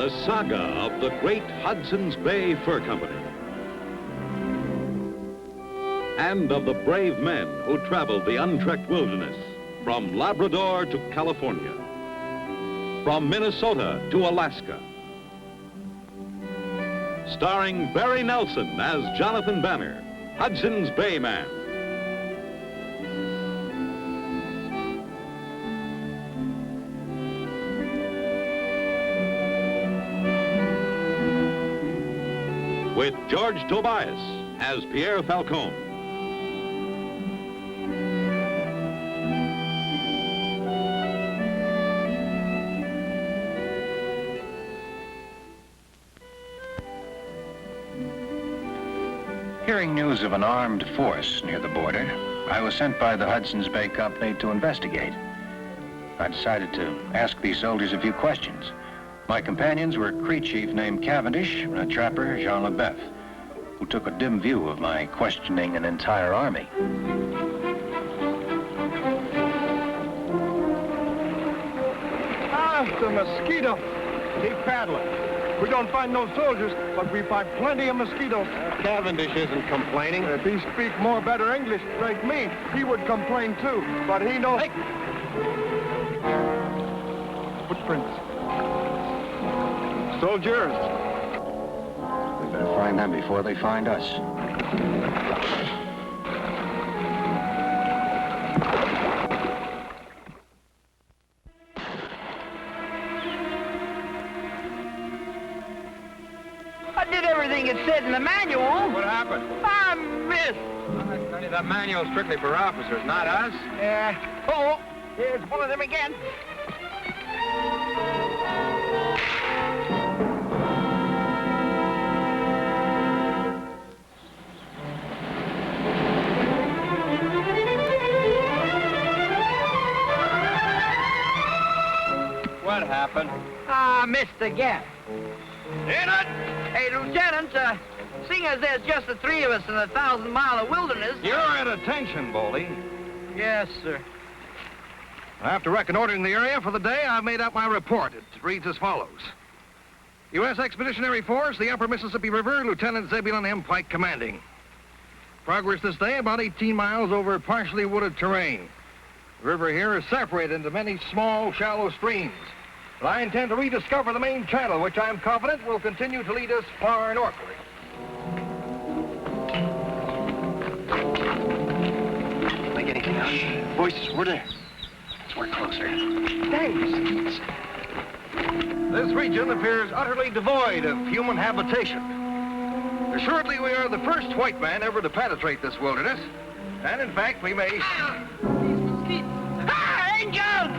The saga of the great Hudson's Bay Fur Company. And of the brave men who traveled the untrekked wilderness from Labrador to California, from Minnesota to Alaska. Starring Barry Nelson as Jonathan Banner, Hudson's Bay Man. With George Tobias as Pierre Falcone. Hearing news of an armed force near the border, I was sent by the Hudson's Bay Company to investigate. I decided to ask these soldiers a few questions. My companions were a Cree chief named Cavendish and a trapper, Jean Leboeuf, who took a dim view of my questioning an entire army. The mosquito. Keep paddling. We don't find no soldiers, but we find plenty of mosquitoes. Cavendish isn't complaining. If he speak more better English like me, he would complain too. But he knows... Hey! Footprints. Soldiers. We better find them before they find us. I did everything it said in the manual. What happened? I missed. I tell you, that manual's strictly for officers, not us. Yeah. Oh, here's one of them again. What happened? I missed again. In it! Hey, Lieutenant, seeing as there's just the three of us in 1,000-mile wilderness... You're at attention, Baldy. Yes, sir. After reconnoitering the area for the day, I've made out my report. It reads as follows. U.S. Expeditionary Force, the Upper Mississippi River, Lieutenant Zebulon M. Pike commanding. Progress this day about 18 miles over partially wooded terrain. The river here is separated into many small, shallow streams. But I intend to rediscover the main channel, which I'm confident will continue to lead us far northward. Think anything else? Voices, we're there. Let's work closer. Thanks. This region appears utterly devoid of human habitation. Assuredly, we are the first white man ever to penetrate this wilderness. And in fact, we may... Ah! These mosquitoes! Ah, angels!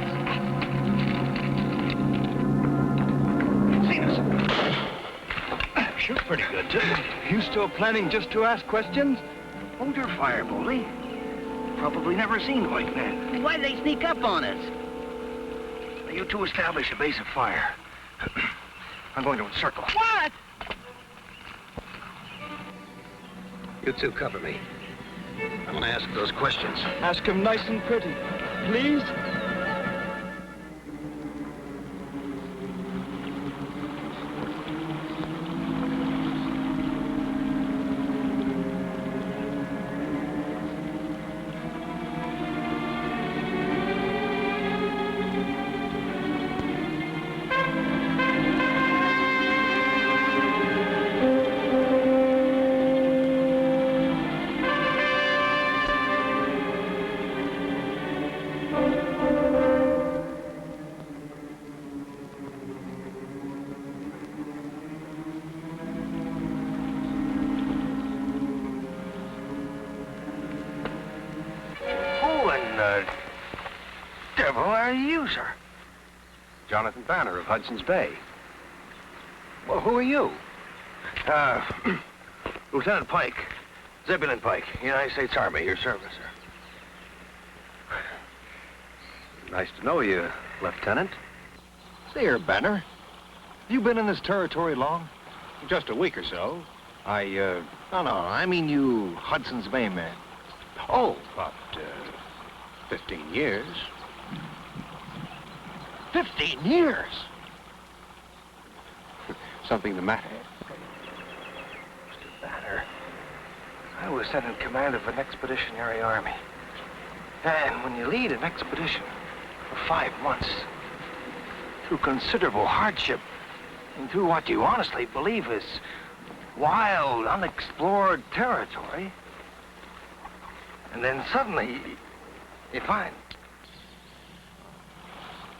Seen us. Shoot pretty good, too. You still planning just to ask questions? Hold your fire, Baldy. Probably never seen white men. Why'd they sneak up on us? You two establish a base of fire. I'm going to encircle. What? You two cover me. I want to ask those questions. Ask him nice and pretty, please. Devil are you, sir? Jonathan Banner of Hudson's Bay. Well, who are you? Lieutenant Pike. Zebulon Pike, United States Army, your service, sir. Nice to know you, Lieutenant. See here, Banner. You been in this territory long? Just a week or so. No, I mean you Hudson's Bay man. Oh, about 15 years. 15 years? Something the matter? Mr. Banner, I was sent in command of an expeditionary army. And when you lead an expedition for 5 months, through considerable hardship, and through what you honestly believe is wild, unexplored territory, and then suddenly you find...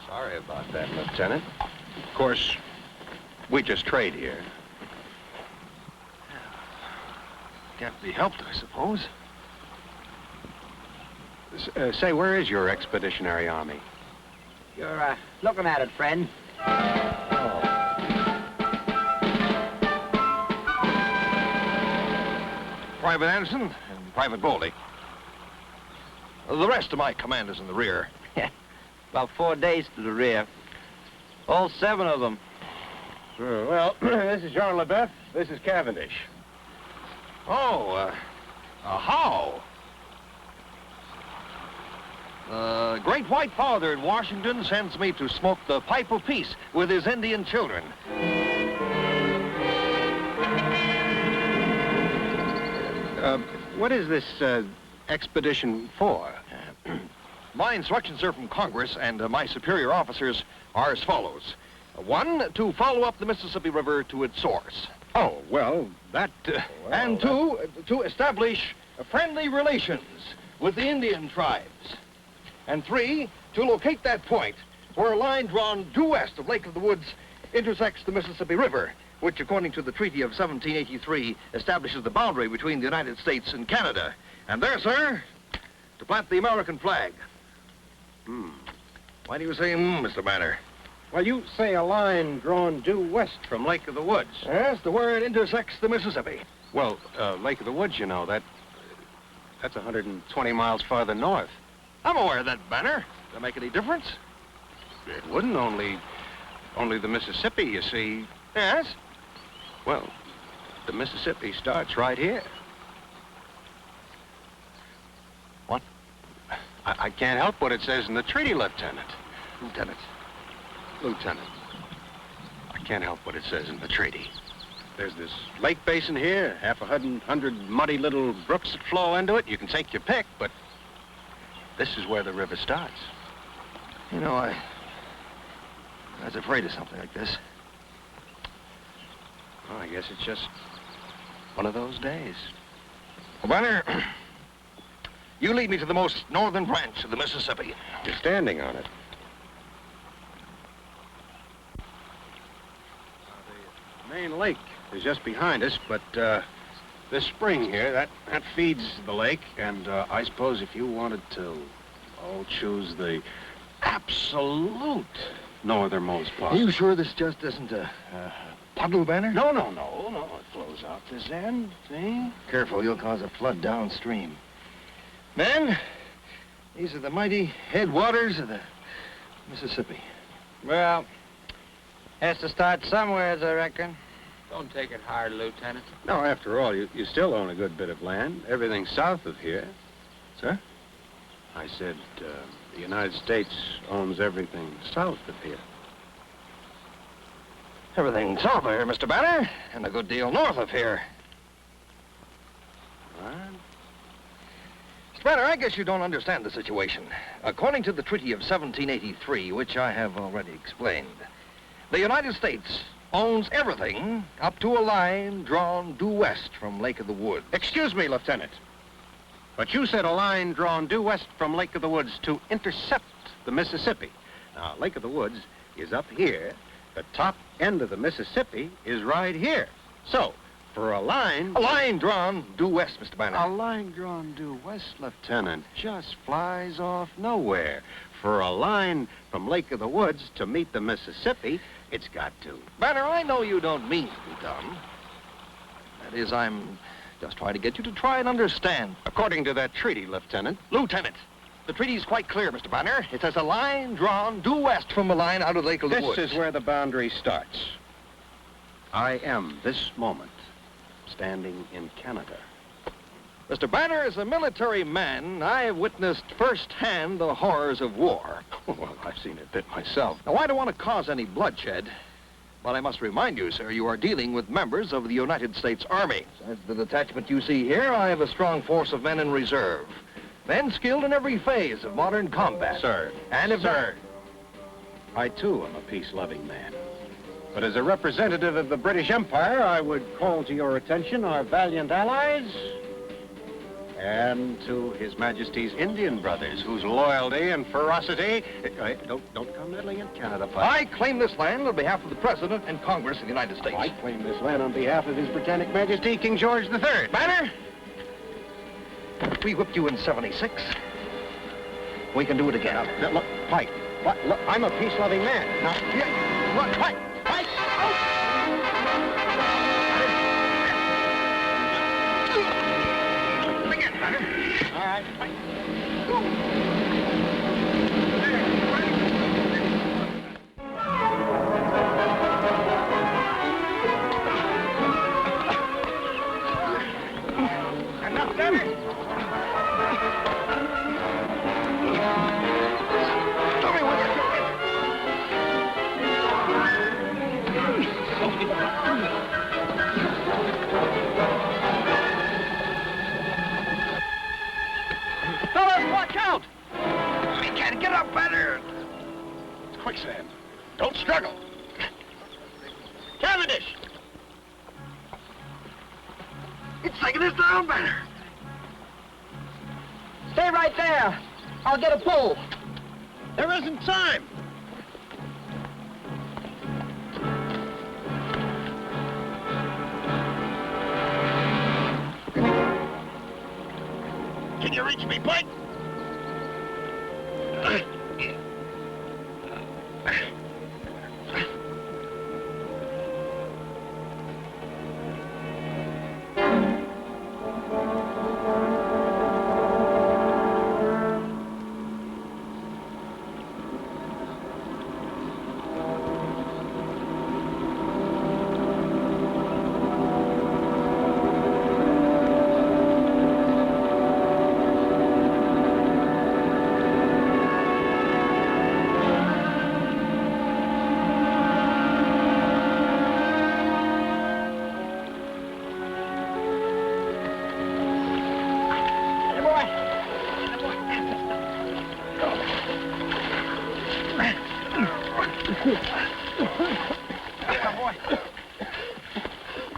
Sorry about that, Lieutenant. Of course, we just trade here. Can't be helped, I suppose. Say, where is your expeditionary army? You're looking at it, friend. Private Anderson and Private Boldy. The rest of my command is in the rear. About 4 days to the rear. All 7 of them. Well, this is Jean LeBeuf. This is Cavendish. Oh, how? The Great White Father in Washington sends me to smoke the pipe of peace with his Indian children. What is this expedition for? My instructions are from Congress, and my superior officers are as follows. 1, to follow up the Mississippi River to its source. Oh, well, that... And 2, to establish friendly relations with the Indian tribes. And 3, to locate that point where a line drawn due west of Lake of the Woods intersects the Mississippi River, which, according to the Treaty of 1783, establishes the boundary between the United States and Canada. And there, sir, to plant the American flag. Why do you say, Mr. Banner? Well, you say a line drawn due west from Lake of the Woods. Yes, the where it intersects the Mississippi. Well, Lake of the Woods, you know, that's 120 miles farther north. I'm aware of that, Banner. Does that make any difference? It wouldn't, only the Mississippi, you see. Yes? Well, the Mississippi starts right here. What? I can't help what it says in the treaty, Lieutenant. Lieutenant, I can't help what it says in the treaty. There's this lake basin here, half a hundred muddy little brooks that flow into it. You can take your pick, but this is where the river starts. you know, I was afraid of something like this. Well, I guess it's just one of those days. Well, Banner, you lead me to the most northern branch of the Mississippi. You're standing on it. The main lake is just behind us, but this spring here, that feeds the lake, and I suppose if you wanted to, choose the absolute northernmost part. Are you sure this just isn't a puddle, Banner? No. It flows out this end, see? Careful, you'll cause a flood downstream. Men, these are the mighty headwaters of the Mississippi. Well, has to start somewhere, I reckon. Don't take it hard, Lieutenant. No, after all, you still own a good bit of land. Everything south of here. Sir? I said, the United States owns everything south of here. Everything south of here, Mr. Banner, and a good deal north of here. What? Mr. Banner, I guess you don't understand the situation. According to the Treaty of 1783, which I have already explained, the United States owns everything up to a line drawn due west from Lake of the Woods. Excuse me, Lieutenant. But you said a line drawn due west from Lake of the Woods to intercept the Mississippi. Now, Lake of the Woods is up here. The top end of the Mississippi is right here. So, for a line... A line drawn due west, Mr. Banner. A line drawn due west, Lieutenant, just flies off nowhere. For a line from Lake of the Woods to meet the Mississippi, it's got to. Banner, I know you don't mean to be dumb. That is, I'm just trying to get you to try and understand. According to that treaty, Lieutenant. Lieutenant, the treaty's quite clear, Mr. Banner. It says a line drawn due west from the line out of Lake of the Woods. This is where the boundary starts. I am, this moment, standing in Canada. Mr. Banner, as a military man, I have witnessed firsthand the horrors of war. Well, I've seen it a bit myself. Now, I don't want to cause any bloodshed, But I must remind you, sir, you are dealing with members of the United States Army. As the detachment you see here, I have a strong force of men in reserve. Men skilled in every phase of modern combat. Sir. And if Sir. I, too, am a peace-loving man. But as a representative of the British Empire, I would call to your attention our valiant allies and to His Majesty's Indian brothers, whose loyalty and ferocity... Don't come meddling in Canada, Pike. I claim this land on behalf of the President and Congress of the United States. I claim this land on behalf of His Britannic Majesty, King George III. Banner, we whipped you in 76. We can do it again. Now, look, Pike, look, I'm a peace-loving man. Now, here, look, Pike! All right. Enough, Banner. Tell me what you're Fellas, watch out! We can't get up, Banner. It's quicksand. Don't struggle. Cavendish! It's taking us down, Banner. Stay right there. I'll get a pull. There isn't time. Can you reach me, Pike?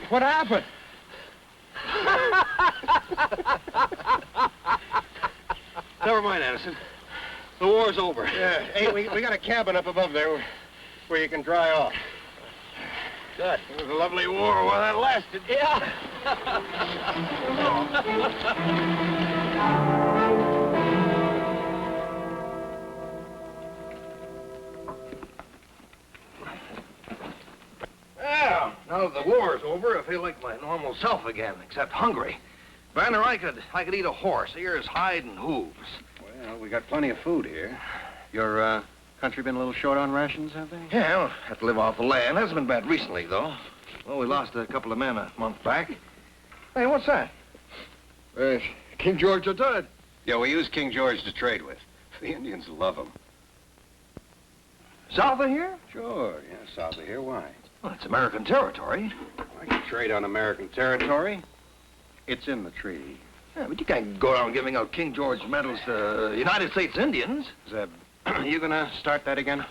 What happened? Never mind, Anderson. The war's over. Yeah, hey, we got a cabin up above there where you can dry off. Good. It was a lovely war while that lasted. Yeah. Yeah, now that the war's over, I feel like my normal self again, except hungry. Banner, I could eat a horse, ears, hide, and hooves. Well, we got plenty of food here. Your country been a little short on rations, have they? Yeah, I'll have to live off the land. Hasn't been bad recently, though. Well, we lost a couple of men a month back. Hey, what's that? King George III. Yeah, we use King George to trade with. The Indians love him. South of here? Sure, yeah, south of here. Why? Well, it's American territory. I can trade on American territory. It's in the treaty. Yeah, but you can't go around giving out King George medals to United States Indians. Zeb, you gonna start that again?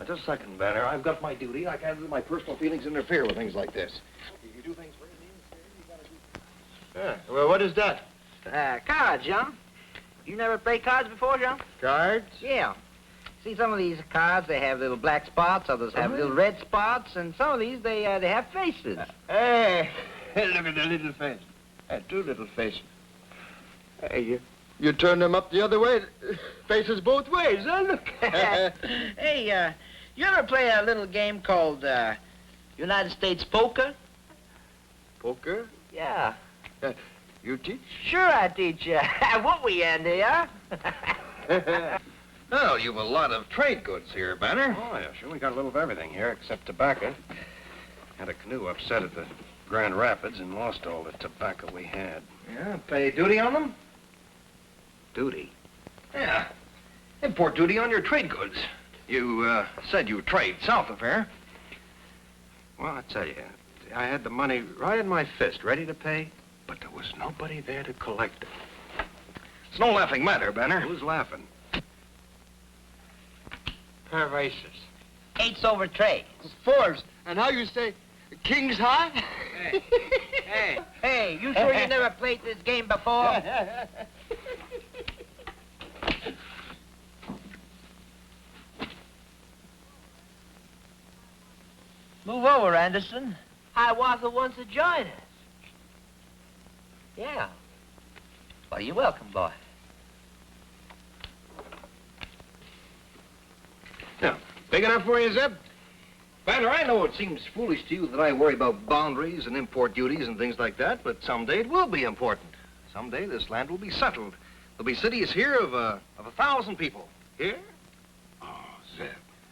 Just a second, Banner. I've got my duty. I can't let my personal feelings interfere with things like this. You do things for Indians, you gotta do... Yeah, well, what is that? Cards, John. You never played cards before, John? Cards? Yeah. See, some of these cards, they have little black spots, others have little red spots, and some of these, they have faces. Hey, look at the little face. Two little faces. Hey, you turn them up the other way, faces both ways, huh? Look. Hey, you ever play a little game called United States Poker? Poker? Yeah. You teach? Sure I teach you. Won't we, Andy, huh? Well, you've a lot of trade goods here, Banner. Oh, yeah, sure. We got a little of everything here except tobacco. Had a canoe upset at the Grand Rapids and lost all the tobacco we had. Yeah, pay duty on them? Duty? Yeah. Import duty on your trade goods. You said you trade south of here. Well, I tell you, I had the money right in my fist, ready to pay, but there was nobody there to collect it. It's no laughing matter, Banner. Who's laughing? Pervases. Eights over trays. Fours. And how you say, king's high? Hey, hey. Hey, you sure you never played this game before? Move over, Anderson. Hiawatha wants to join us. Yeah. Well, you're welcome, boy. Now, big enough for you, Zeb? Banner, I know it seems foolish to you that I worry about boundaries and import duties and things like that, but someday it will be important. Someday this land will be settled. There'll be cities here of 1,000 people. Here? Oh, Zeb,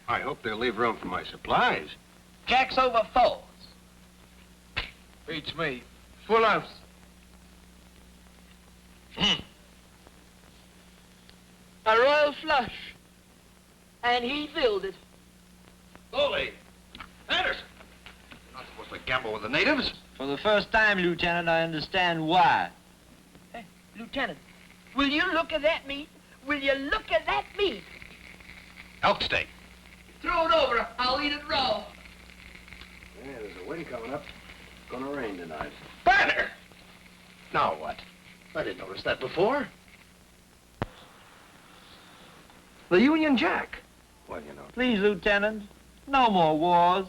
I hope they'll leave room for my supplies. Jack's over fours. Beats me. Full house. A royal flush. And he filled it. Slowly. Anderson! You're not supposed to gamble with the natives. For the first time, Lieutenant, I understand why. Hey, Lieutenant, will you look at that meat? Will you look at that meat? Elk steak. Throw it over. I'll eat it raw. Yeah, there's a wind coming up. It's gonna rain tonight. Banner! Now what? I didn't notice that before. The Union Jack. Well, you know. Please, Lieutenant, no more wars.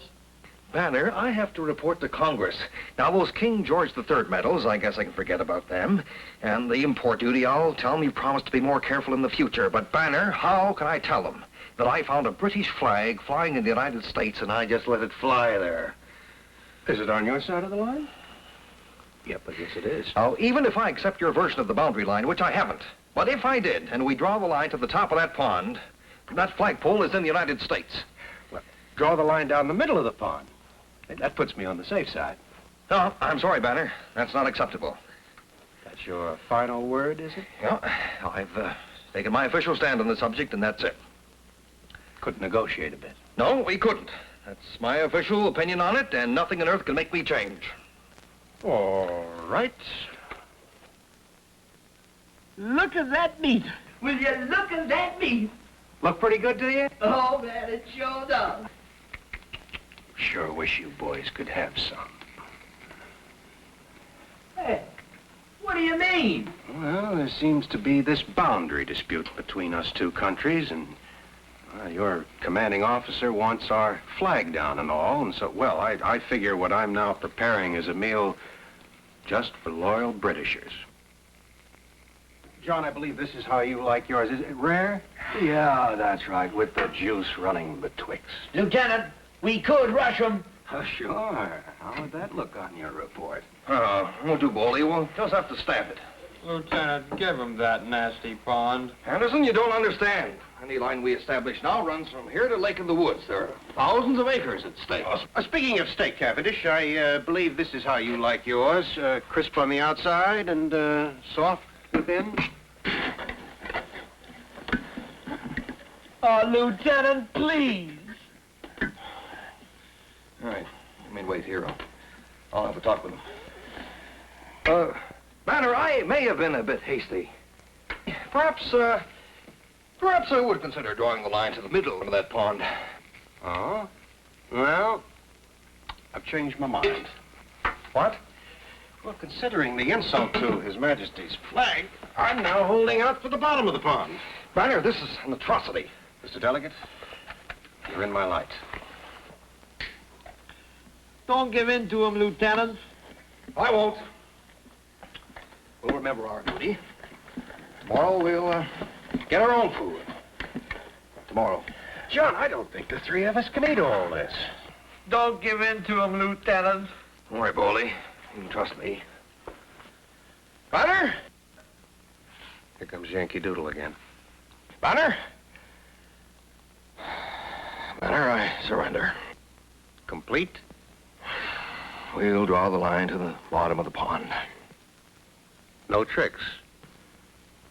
Banner, I have to report to Congress. Now, those King George III medals, I guess I can forget about them. And the import duty, I'll tell them you promised to be more careful in the future. But, Banner, how can I tell them that I found a British flag flying in the United States and I just let it fly there? Is it on your side of the line? Yep, I guess it is. Oh, even if I accept your version of the boundary line, which I haven't, but if I did, and we draw the line to the top of that pond, that flagpole is in the United States. Well, draw the line down the middle of the pond. That puts me on the safe side. No, I'm sorry, Banner. That's not acceptable. That's your final word, is it? No, I've taken my official stand on the subject, and that's it. Couldn't negotiate a bit. No, we couldn't. That's my official opinion on it, and nothing on earth can make me change. All right. Look at that meat. Will you look at that meat? Look pretty good to you? Oh, man, it sure does. Sure wish you boys could have some. Hey, what do you mean? Well, there seems to be this boundary dispute between us two countries, and your commanding officer wants our flag down and all, and so, well, I figure what I'm now preparing is a meal just for loyal Britishers. John, I believe this is how you like yours. Is it rare? Yeah, that's right, with the juice running betwixt. Lieutenant, we could rush them. Oh, sure. How would that look on your report? Won't do, Boldy. We'll just have to stamp it. Lieutenant, give him that nasty pond. Anderson, you don't understand. Any line we establish now runs from here to Lake of the Woods. There are thousands of acres at stake. Speaking of steak, Cavendish, I believe this is how you like yours. Crisp on the outside and soft within. Oh, Lieutenant, please. All right. You may wait here. I'll have a talk with him. Banner, I may have been a bit hasty. Perhaps I would consider drawing the line to the middle of that pond. Oh? Well, I've changed my mind. What? Well, considering the insult to His Majesty's flag, I'm now holding out for the bottom of the pond. Banner, this is an atrocity. Mr. Delegate, you're in my light. Don't give in to him, Lieutenant. I won't. We'll remember our duty. Tomorrow we'll get our own food. Tomorrow. John, I don't think the three of us can eat all this. Don't give in to him, Lieutenant. Don't worry, Boldy. You can trust me. Banner? Here comes Yankee Doodle again. Banner? Banner, I surrender. Complete? We'll draw the line to the bottom of the pond. No tricks.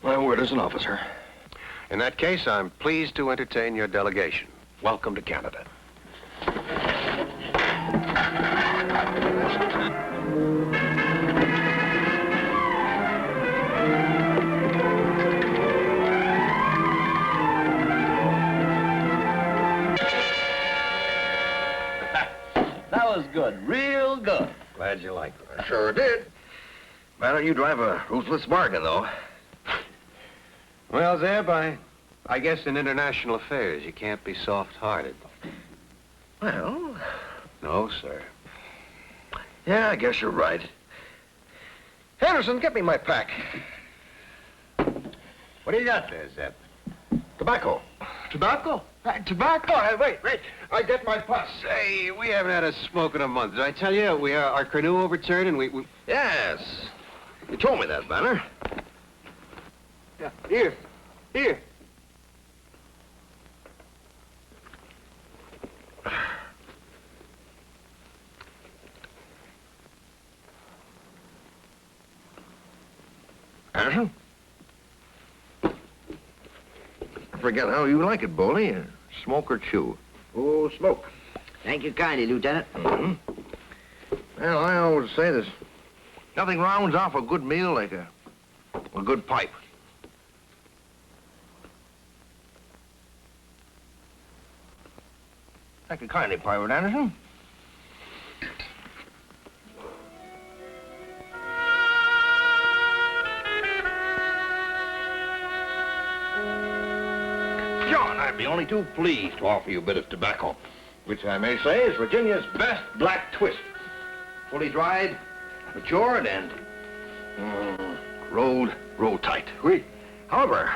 My word as an officer. In that case, I'm pleased to entertain your delegation. Welcome to Canada. That was good, real good. Glad you liked it. I sure did. Well, you drive a ruthless bargain, though. Well, Zeb, I guess in international affairs you can't be soft-hearted. Well, No, sir. yeah, I guess you're right. Henderson, get me my pack. What do you got there, Zeb? Tobacco. Tobacco? Tobacco? Wait. I get my puss. Hey, we haven't had a smoke in a month. Did I tell you? Our canoe overturned and we... Yes. You told me that, Banner. Yeah, here. Anderson? I forget how you like it, Boley. Smoke or chew? Oh, smoke. Thank you kindly, Lieutenant. Mm-hmm. Well, I always say this. Nothing rounds off a good meal like a good pipe. Thank you kindly, Private Anderson. John, I'd be only too pleased to offer you a bit of tobacco, which I may say is Virginia's best black twist. Fully dried, matured, and rolled tight. Oui. However,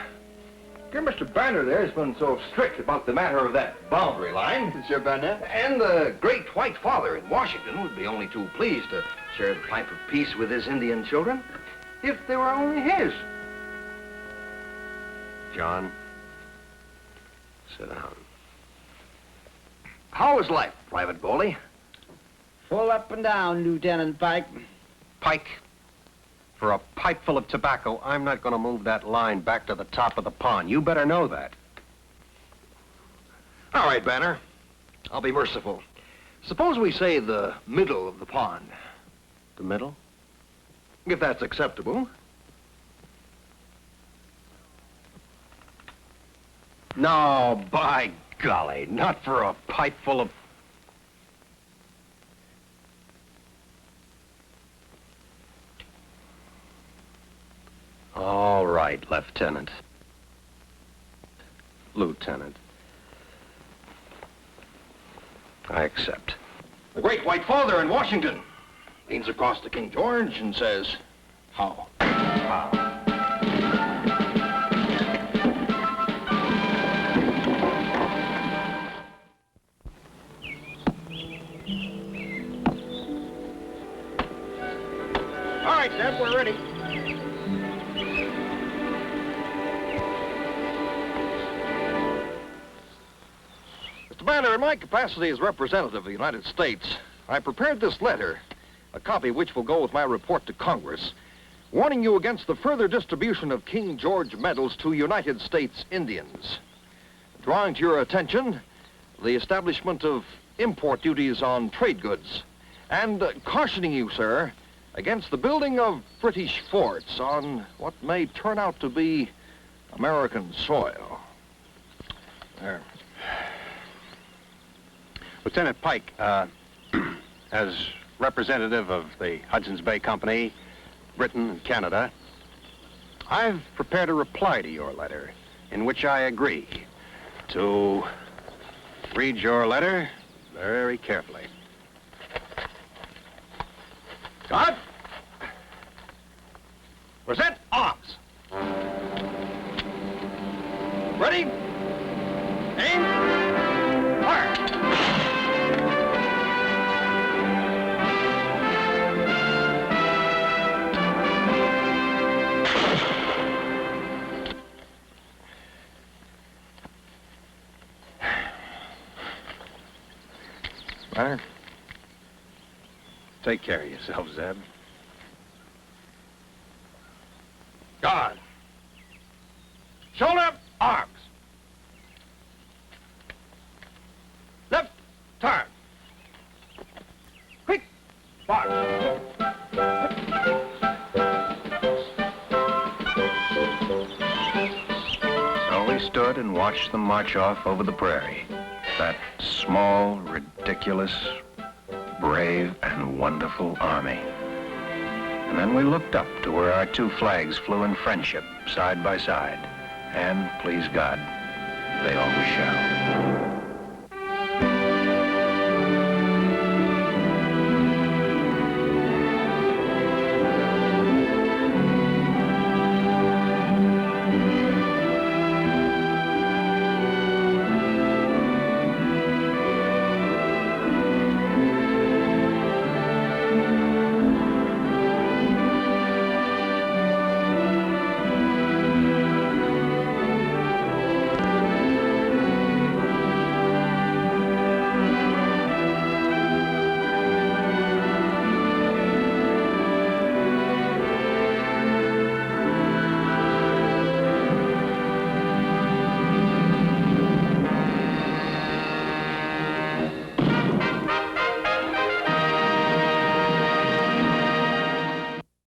dear Mr. Banner there has been so strict about the matter of that boundary line. Monsieur Banner? And the great white father in Washington would be only too pleased to share the pipe of peace with his Indian children if they were only his. John, sit down. How is life, Private Boley? Full up and down, Lieutenant Pike. Pike, for a pipe full of tobacco, I'm not going to move that line back to the top of the pond. You better know that. All right, Banner. I'll be merciful. Suppose we say the middle of the pond, The middle? if that's acceptable. No, by golly, not for a pipe full of... All right, Lieutenant. Lieutenant. I accept. The great white father in Washington leans across to King George and says, how? All right, Zeb, we're ready. Mr. Banner, in my capacity as representative of the United States, I prepared this letter, a copy of which will go with my report to Congress, warning you against the further distribution of King George medals to United States Indians. Drawing to your attention the establishment of import duties on trade goods, and cautioning you, sir, against the building of British forts on what may turn out to be American soil. There. Lieutenant Pike, as representative of the Hudson's Bay Company, Britain and Canada, I've prepared a reply to your letter in which I agree to read your letter very carefully. God, present arms. Ready? Aim. Fire. Banner? Take care of yourself, Zeb. God. Shoulder, arms. Left, turn. Quick, March. So we stood and watched them march off over the prairie. That small, ridiculous, brave, and wonderful army. And then we looked up to where our two flags flew in friendship, side by side. And, please God, they always shall.